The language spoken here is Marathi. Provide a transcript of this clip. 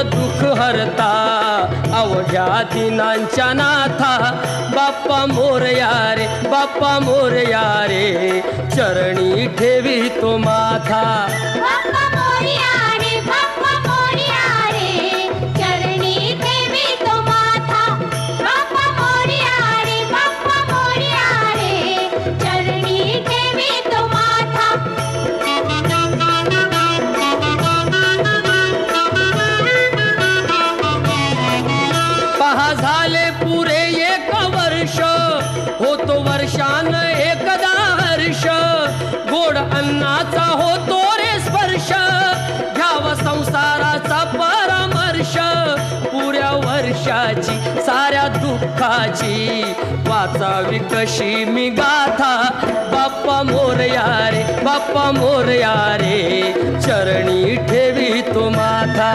दुःख हरता अवघ्या दिनांच्या नाथा बाप्पा मोरया रे, बाप्पा मोरया रे, चरणी ठेवी तो माथा। बाप्पा मोरया रे, बाप्पा मोरया रे, चरणी ठेवी तो माथा। बाप्पा मोरया रे, बाप्पा मोरया रे, चरणी ठेवी तो माथा। पहा झाले पुरे एक वर्ष, होतो वर्षान एकदा हर्ष, गोड अन्नाचा होतो रे स्पर्श, घ्याव संसाराचा परामर्श, पुऱ्या वर्षाची साऱ्या दुःखाची वाचावी कशी मी गाथा। बाप्पा मोरया रे, बाप्पा मोरया रे, चरणी ठेवी तो माथा।